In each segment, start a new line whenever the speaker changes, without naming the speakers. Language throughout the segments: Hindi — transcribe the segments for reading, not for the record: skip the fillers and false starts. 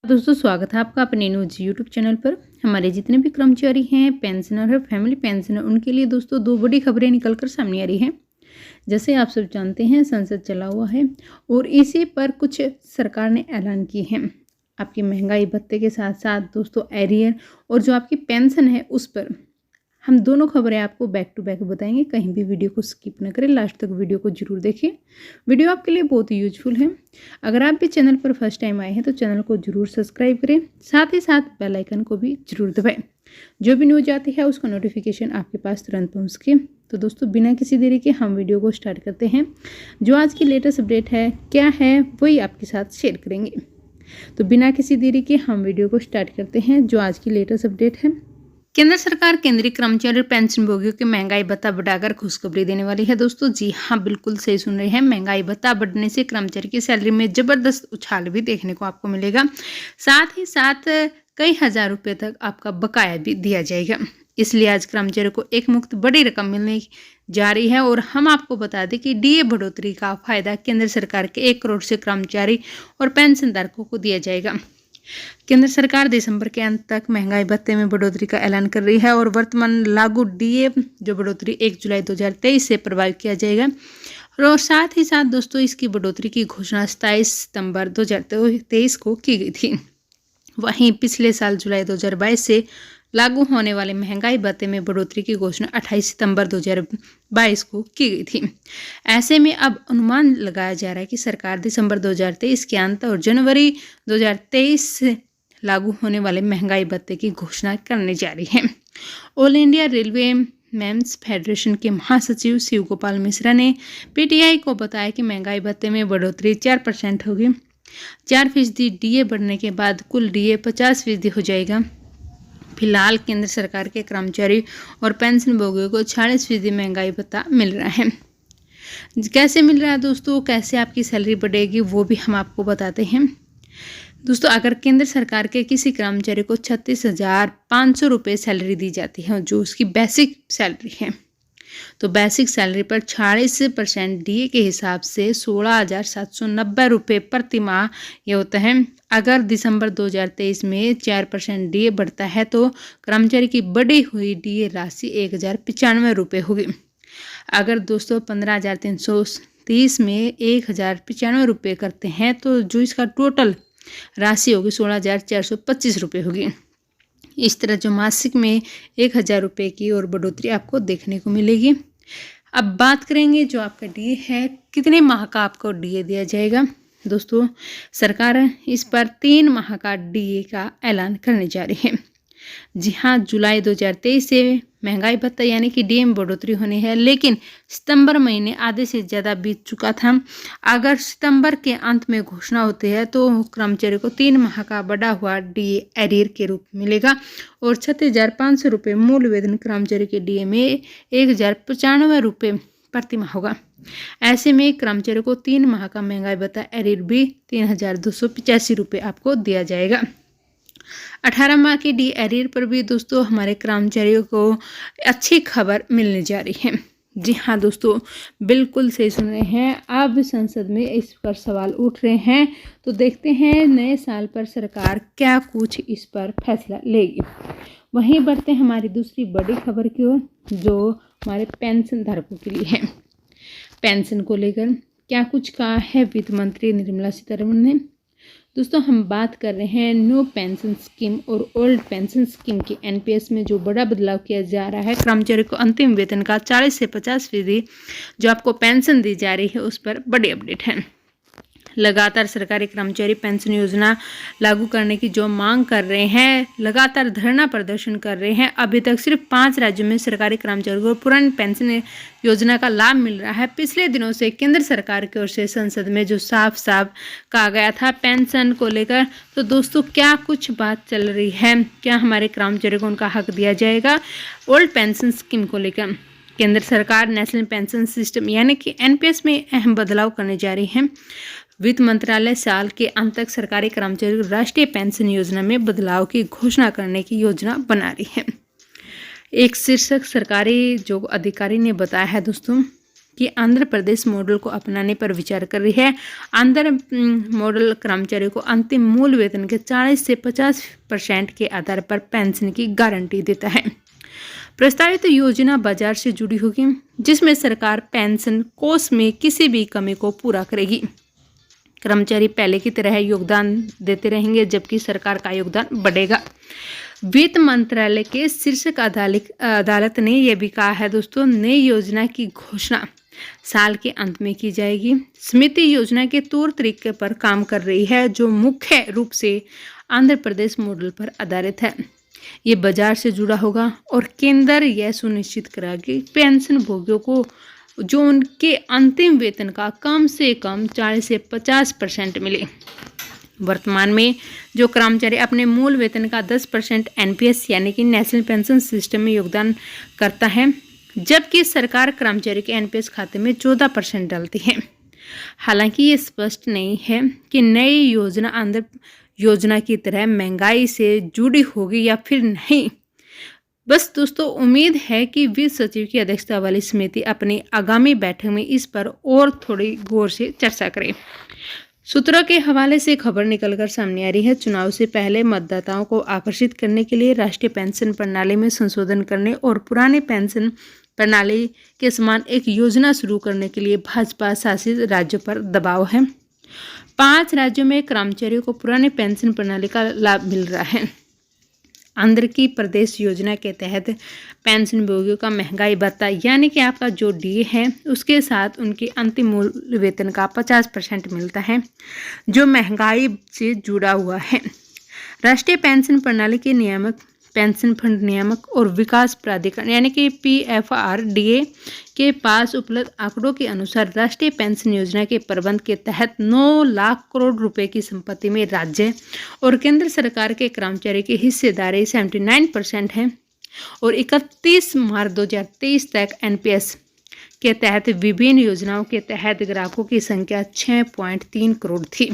दोस्तों स्वागत है आपका अपने न्यूज यूट्यूब चैनल पर। हमारे जितने भी कर्मचारी हैं, पेंशनर है, फैमिली पेंशनर, उनके लिए दोस्तों दो बड़ी खबरें निकलकर सामने आ रही हैं। जैसे आप सब जानते हैं, संसद चला हुआ है और इसी पर कुछ सरकार ने ऐलान किए हैं। आपकी महंगाई भत्ते के साथ साथ दोस्तों एरियर और जो आपकी पेंशन है उस पर हम दोनों खबरें आपको बैक टू बैक बताएंगे। कहीं भी वीडियो को स्किप न करें, लास्ट तक वीडियो को जरूर देखें। वीडियो आपके लिए बहुत ही यूजफुल है। अगर आप भी चैनल पर फर्स्ट टाइम आए हैं तो चैनल को जरूर सब्सक्राइब करें, साथ ही साथ बेल आइकन को भी जरूर दबाएं। जो भी न्यूज आती है उसका नोटिफिकेशन आपके पास तुरंत पहुँच सके। तो दोस्तों बिना किसी देरी के हम वीडियो को स्टार्ट करते हैं। जो आज की लेटेस्ट अपडेट है क्या है वही आपके साथ शेयर करेंगे। तो बिना किसी देरी के हम वीडियो को स्टार्ट करते हैं। जो आज की लेटेस्ट अपडेट है, केंद्र सरकार केंद्रीय कर्मचारी और पेंशन भोगियों के महंगाई भत्ता बढ़ाकर खुशखबरी देने वाली है। दोस्तों जी हाँ, बिल्कुल सही सुन रहे हैं। महंगाई भत्ता बढ़ने से कर्मचारी की सैलरी में जबरदस्त उछाल भी देखने को आपको मिलेगा। साथ ही साथ कई हजार रुपए तक आपका बकाया भी दिया जाएगा। इसलिए आज कर्मचारियों को एक मुक्त बड़ी रकम मिलने जा रही है। और हम आपको बता दें कि डीए बढ़ोतरी का फायदा केंद्र सरकार के 1 करोड़ से कर्मचारी और पेंशन धारकों को दिया जाएगा। केंद्र सरकार दिसंबर के अंत तक महंगाई भत्ते में बढ़ोतरी का ऐलान कर रही है और वर्तमान लागू डीए जो बढ़ोतरी 1 जुलाई 2023 से प्रभावित किया जाएगा। और साथ ही साथ दोस्तों इसकी बढ़ोतरी की घोषणा 27 सितंबर 2023 को की गई थी। वहीं पिछले साल जुलाई 2022 से लागू होने वाले महंगाई भत्ते में बढ़ोतरी की घोषणा 28 सितंबर 2022 को की गई थी। ऐसे में अब अनुमान लगाया जा रहा है कि सरकार दिसंबर 2023 के अंत और जनवरी 2023 से लागू होने वाले महंगाई भत्ते की घोषणा करने जा रही है। All India railwaymen's federation के महासचिव शिव गोपाल मिश्रा ने पीटीआई को बताया कि महंगाई भत्ते में बढ़ोतरी 4% होगी। 4% डीए बढ़ने के बाद कुल डीए 50% हो जाएगा। फिलहाल केंद्र सरकार के कर्मचारी और पेंशन भोगियों को 46% महंगाई भत्ता मिल रहा है। कैसे मिल रहा है दोस्तों, कैसे आपकी सैलरी बढ़ेगी वो भी हम आपको बताते हैं। दोस्तों अगर केंद्र सरकार के किसी कर्मचारी को 36,500 रुपये सैलरी दी जाती है जो उसकी बेसिक सैलरी है, तो बेसिक सैलरी पर 46% डीए के हिसाब से 16,790 रुपये प्रति माह ये होता है। अगर दिसंबर 2023 में 4% डीए बढ़ता है तो कर्मचारी की बढ़ी हुई डीए राशि 1,095 रुपये होगी। अगर दोस्तों 15,330 में 1,095 रुपये करते हैं तो जो इसका टोटल राशि होगी 16,425 रुपये होगी। इस तरह जो मासिक में 1,000 रुपये की और बढ़ोतरी आपको देखने को मिलेगी। अब बात करेंगे जो आपका डीए है, कितने माह का आपको डीए दिया जाएगा। दोस्तों सरकार इस पर 3 माह का डीए का ऐलान करने जा रही है। जी हाँ, जुलाई 2023 से महंगाई भत्ता यानी कि डीए में बढ़ोतरी होनी है, लेकिन सितंबर महीने आधे से ज़्यादा बीत चुका था। अगर सितंबर के अंत में घोषणा होती है तो कर्मचारी को 3 माह का बढ़ा हुआ डीए एरियर के रूप में मिलेगा और 36,500 रुपये मूल वेतन कर्मचारी के डीए में 1,095 रुपये प्रति माह होगा। ऐसे में कर्मचारी को 3 माह का महंगाई भत्ता एरियर भी 3,285 रुपये आपको दिया जाएगा। 18 माह की डी एरियर पर भी दोस्तों हमारे कर्मचारियों को अच्छी खबर मिलने जा रही है। जी हाँ दोस्तों, बिल्कुल सही सुन रहे हैं। अब संसद में इस पर सवाल उठ रहे हैं, तो देखते हैं नए साल पर सरकार क्या कुछ इस पर फैसला लेगी। वहीं बढ़ते हैं हमारी दूसरी बड़ी खबर की ओर, जो हमारे पेंशन धारकों के लिए है। पेंशन को लेकर क्या कुछ कहा है वित्त मंत्री निर्मला सीतारमण ने। दोस्तों हम बात कर रहे हैं न्यू पेंशन स्कीम और ओल्ड पेंशन स्कीम की एनपीएस में जो बड़ा बदलाव किया जा रहा है। कर्मचारी को अंतिम वेतन का 40 से 50% जो आपको पेंशन दी जा रही है उस पर बड़ी अपडेट है। लगातार सरकारी कर्मचारी पेंशन योजना लागू करने की जो मांग कर रहे हैं, लगातार धरना प्रदर्शन कर रहे हैं। अभी तक सिर्फ 5 राज्यों में सरकारी कर्मचारियों को पुरानी पेंशन योजना का लाभ मिल रहा है। पिछले दिनों से केंद्र सरकार की ओर से संसद में जो साफ साफ कहा गया था पेंशन को लेकर, तो दोस्तों क्या कुछ बात चल रही है, क्या हमारे कर्मचारियों को उनका हक दिया जाएगा। ओल्ड पेंशन स्कीम को लेकर केंद्र सरकार नेशनल पेंशन सिस्टम यानी कि एनपीएस में अहम बदलाव करने जा रही है। वित्त मंत्रालय साल के अंत तक सरकारी कर्मचारियों को राष्ट्रीय पेंशन योजना में बदलाव की घोषणा करने की योजना बना रही है। एक शीर्षक सरकारी जो अधिकारी ने बताया है दोस्तों कि आंध्र प्रदेश मॉडल को अपनाने पर विचार कर रही है। आंध्र मॉडल कर्मचारियों को अंतिम मूल वेतन के 40 से 50% के आधार पर पेंशन की गारंटी देता है। प्रस्तावित योजना बाजार से जुड़ी होगी, जिसमें सरकार पेंशन कोष में किसी भी कमी को पूरा करेगी। कर्मचारी पहले की तरह योगदान देते रहेंगे, जबकि सरकार का योगदान बढ़ेगा। वित्त मंत्रालय के शीर्षक अदालत ने यह भी कहा है दोस्तों, नई योजना की घोषणा साल के अंत में की जाएगी। समिति योजना के तौर तरीके पर काम कर रही है, जो मुख्य रूप से आंध्र प्रदेश मॉडल पर आधारित है। ये बाजार से जुड़ा होगा और केंद्र यह सुनिश्चित करेगा कि पेंशन भोगियों को जो उनके अंतिम वेतन का कम से कम 40 से 50% मिले। वर्तमान में जो कर्मचारी अपने मूल वेतन का 10% एनपीएस यानी कि नेशनल पेंशन सिस्टम में योगदान करता है, जबकि सरकार कर्मचारी के एनपीएस खाते में 14% डालती है। हालांकि ये स्पष्ट नहीं है कि नई योजना आंध्र योजना की तरह महंगाई से जुड़ी होगी या फिर नहीं। बस दोस्तों, उम्मीद है कि वित्त सचिव की अध्यक्षता वाली समिति अपनी आगामी बैठक में इस पर और थोड़ी गौर से चर्चा करे। सूत्रों के हवाले से खबर निकलकर सामने आ रही है, चुनाव से पहले मतदाताओं को आकर्षित करने के लिए राष्ट्रीय पेंशन प्रणाली में संशोधन करने और पुराने पेंशन प्रणाली के समान एक योजना शुरू करने के लिए भाजपा शासित राज्यों पर दबाव है। 5 राज्यों में कर्मचारियों को पुराने पेंशन प्रणाली का लाभ मिल रहा है। आंध्र की प्रदेश योजना के तहत पेंशन भोगियों का महंगाई भत्ता यानी कि आपका जो डीए है उसके साथ उनके अंतिम मूल वेतन का 50% मिलता है, जो महंगाई से जुड़ा हुआ है। राष्ट्रीय पेंशन प्रणाली के नियामक पेंशन फंड नियामक और विकास प्राधिकरण यानी कि PFRDA के पास उपलब्ध आंकड़ों के अनुसार राष्ट्रीय पेंशन योजना के प्रबंध के तहत 9 लाख करोड़ रुपए की संपत्ति में राज्य और केंद्र सरकार के कर्मचारी की हिस्सेदारी 79% है और 31 मार्च 2023 तक एनपीएस के तहत विभिन्न योजनाओं के तहत ग्राहकों की संख्या 6.3 करोड़ थी।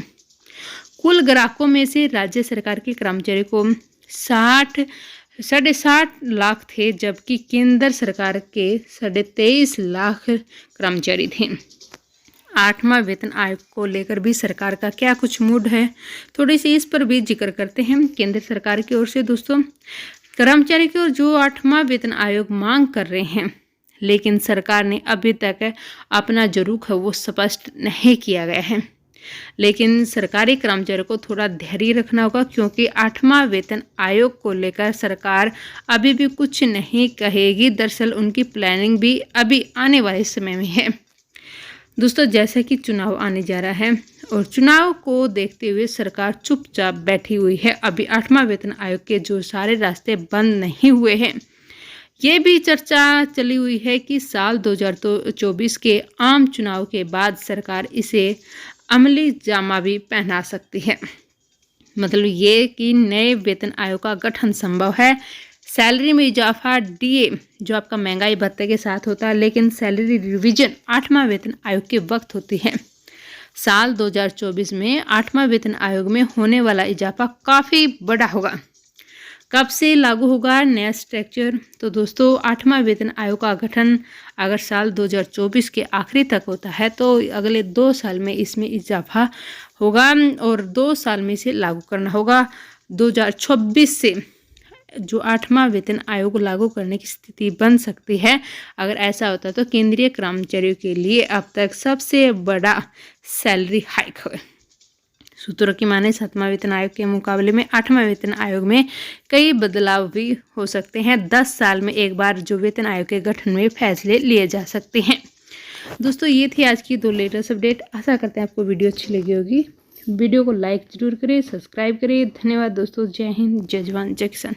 कुल ग्राहकों में से राज्य सरकार के कर्मचारी को 60 लाख थे, जबकि केंद्र सरकार के 23.5 लाख कर्मचारी थे। 8वां वेतन आयोग को लेकर भी सरकार का क्या कुछ मूड है, थोड़ी सी इस पर भी जिक्र करते हैं। केंद्र सरकार की ओर से दोस्तों कर्मचारी की ओर जो 8वां वेतन आयोग मांग कर रहे हैं, लेकिन सरकार ने अभी तक अपना जो रुख है वो स्पष्ट नहीं किया गया है। लेकिन सरकारी कर्मचारियों को थोड़ा धैर्य रखना होगा, क्योंकि 8वां वेतन आयोग को लेकर सरकार अभी भी कुछ नहीं कहेगी। दरअसल उनकी प्लानिंग भी अभी आने वाले समय में है। दोस्तों, जैसा कि चुनाव आने जा रहा है और चुनाव को देखते हुए सरकार चुपचाप बैठी हुई है। अभी 8वां वेतन आयोग के जो सारे रास्ते बंद नहीं हुए हैं। ये भी चर्चा चली हुई है कि साल 2024 के आम चुनाव के बाद सरकार इसे अमली जामा भी पहना सकती है। मतलब ये कि नए वेतन आयोग का गठन संभव है। सैलरी में इजाफा डीए जो आपका महंगाई भत्ते के साथ होता है, लेकिन सैलरी रिवीजन 8वां वेतन आयोग के वक्त होती है। साल 2024 में 8वां वेतन आयोग में होने वाला इजाफा काफ़ी बड़ा होगा। कब से लागू होगा नया स्ट्रक्चर? तो दोस्तों 8वां वेतन आयोग का गठन अगर साल 2024 के आखिरी तक होता है तो अगले 2 साल में इसमें इजाफा होगा और 2 साल में इसे लागू करना होगा। 2026 से जो 8वां वेतन आयोग लागू करने की स्थिति बन सकती है। अगर ऐसा होता है तो केंद्रीय कर्मचारियों के लिए अब तक सबसे बड़ा सैलरी हाइक है। सूत्रों की माने 7वां वेतन आयोग के मुकाबले में 8वां वेतन आयोग में कई बदलाव भी हो सकते हैं। 10 साल में एक बार जो वेतन आयोग के गठन में फैसले लिए जा सकते हैं। दोस्तों, ये थी आज की 2 लेटेस्ट अपडेट। आशा करते हैं आपको वीडियो अच्छी लगी होगी। वीडियो को लाइक जरूर करें, सब्सक्राइब करें। धन्यवाद दोस्तों। जय हिंद, जय जवान, जय किसान।